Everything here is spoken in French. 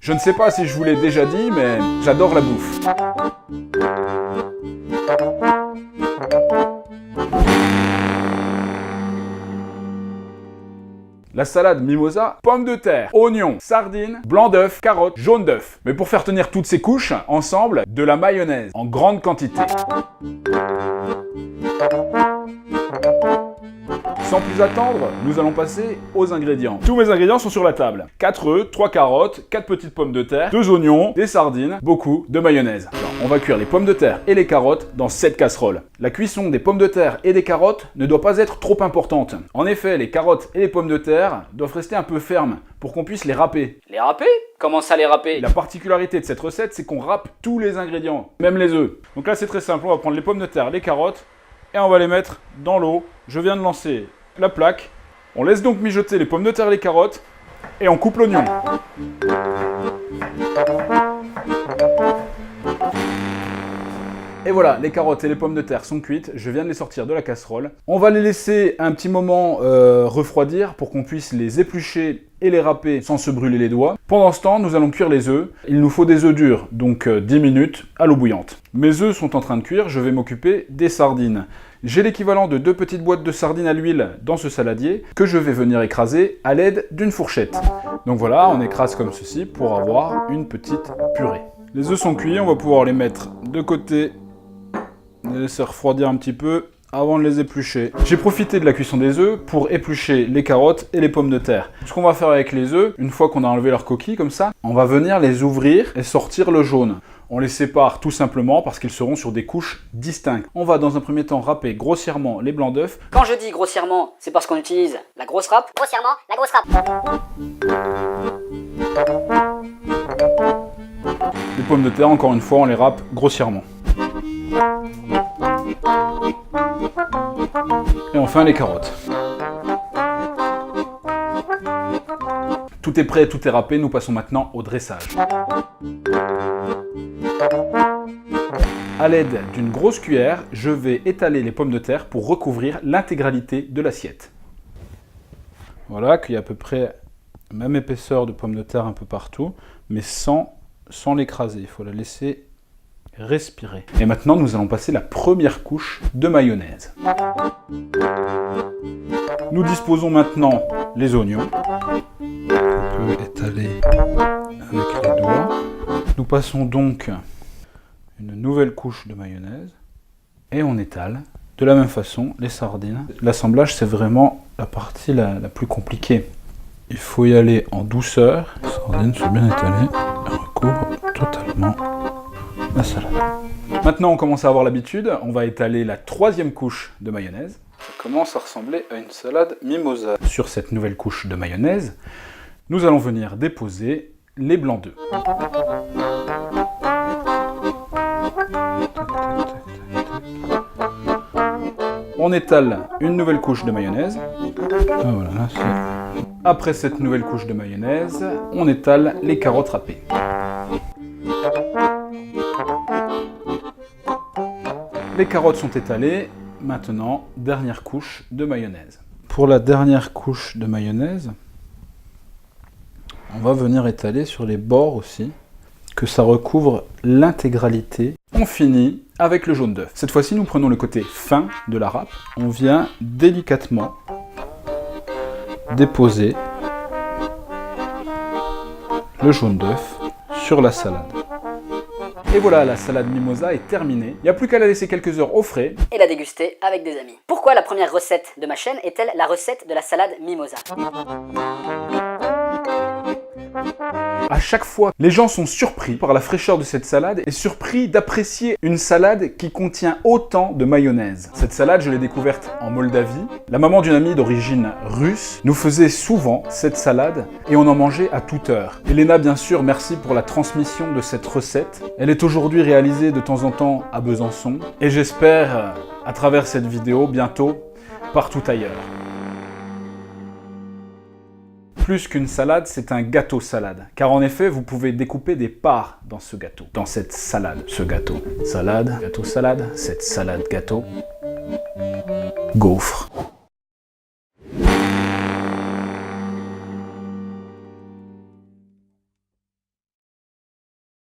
Je ne sais pas si je vous l'ai déjà dit, mais j'adore la bouffe. La salade mimosa, pommes de terre, oignons, sardines, blanc d'œuf, carottes, jaune d'œuf. Mais pour faire tenir toutes ces couches ensemble, de la mayonnaise en grande quantité. Sans plus attendre, nous allons passer aux ingrédients. Tous mes ingrédients sont sur la table. 4 œufs, 3 carottes, 4 petites pommes de terre, 2 oignons, des sardines, beaucoup de mayonnaise. Alors, on va cuire les pommes de terre et les carottes dans cette casserole. La cuisson des pommes de terre et des carottes ne doit pas être trop importante. En effet, les carottes et les pommes de terre doivent rester un peu fermes pour qu'on puisse les râper. Les râper? Comment ça les râper? La particularité de cette recette, c'est qu'on râpe tous les ingrédients, même les œufs. Donc là, c'est très simple. On va prendre les pommes de terre, les carottes et on va les mettre dans l'eau. Je viens de lancer la plaque. On laisse donc mijoter les pommes de terre et les carottes et on coupe l'oignon. Et voilà, les carottes et les pommes de terre sont cuites, je viens de les sortir de la casserole. On va les laisser un petit moment refroidir pour qu'on puisse les éplucher et les râper sans se brûler les doigts. Pendant ce temps, nous allons cuire les œufs. Il nous faut des œufs durs, donc 10 minutes à l'eau bouillante. Mes œufs sont en train de cuire, je vais m'occuper des sardines. J'ai l'équivalent de 2 petites boîtes de sardines à l'huile dans ce saladier que je vais venir écraser à l'aide d'une fourchette. Donc voilà, on écrase comme ceci pour avoir une petite purée. Les œufs sont cuits, on va pouvoir les mettre de côté, les laisser refroidir un petit peu avant de les éplucher. J'ai profité de la cuisson des œufs pour éplucher les carottes et les pommes de terre. Ce qu'on va faire avec les œufs, une fois qu'on a enlevé leur coquille comme ça, on va venir les ouvrir et sortir le jaune. On les sépare tout simplement parce qu'ils seront sur des couches distinctes. On va dans un premier temps râper grossièrement les blancs d'œufs. Quand je dis grossièrement, c'est parce qu'on utilise la grosse râpe. Grossièrement, la grosse râpe. Les pommes de terre, encore une fois, on les râpe grossièrement. Et enfin les carottes. Tout est prêt, tout est râpé, nous passons maintenant au dressage. À l'aide d'une grosse cuillère, je vais étaler les pommes de terre pour recouvrir l'intégralité de l'assiette. Voilà, qu'il y a à peu près la même épaisseur de pommes de terre un peu partout, mais sans l'écraser. Il faut la laisser respirer. Et maintenant, nous allons passer la première couche de mayonnaise. Nous disposons maintenant les oignons. On peut étaler avec les doigts. Nous passons donc une nouvelle couche de mayonnaise et on étale de la même façon les sardines. L'assemblage, c'est vraiment la partie la plus compliquée. Il faut y aller en douceur. Les sardines sont bien étalées et recouvrent totalement la salade. Maintenant, on commence à avoir l'habitude. On va étaler la troisième couche de mayonnaise. Ça commence à ressembler à une salade mimosa. Sur cette nouvelle couche de mayonnaise, nous allons venir déposer les blancs d'œufs. On étale une nouvelle couche de mayonnaise. Ah, voilà, après cette nouvelle couche de mayonnaise, on étale les carottes râpées. Les carottes sont étalées. Maintenant, dernière couche de mayonnaise. Pour la dernière couche de mayonnaise, on va venir étaler sur les bords aussi, que ça recouvre l'intégralité. On finit avec le jaune d'œuf. Cette fois-ci, nous prenons le côté fin de la râpe. On vient délicatement déposer le jaune d'œuf sur la salade. Et voilà, la salade mimosa est terminée. Il n'y a plus qu'à la laisser quelques heures au frais. Et la déguster avec des amis. Pourquoi la première recette de ma chaîne est-elle la recette de la salade mimosa? À chaque fois, les gens sont surpris par la fraîcheur de cette salade et surpris d'apprécier une salade qui contient autant de mayonnaise. Cette salade, je l'ai découverte en Moldavie. La maman d'une amie d'origine russe nous faisait souvent cette salade et on en mangeait à toute heure. Elena, bien sûr, merci pour la transmission de cette recette. Elle est aujourd'hui réalisée de temps en temps à Besançon et j'espère, à travers cette vidéo, bientôt, partout ailleurs. Plus qu'une salade, c'est un gâteau salade. Car en effet, vous pouvez découper des parts dans ce gâteau, dans cette salade. Ce gâteau. Salade, gâteau salade, cette salade gâteau. Gaufre.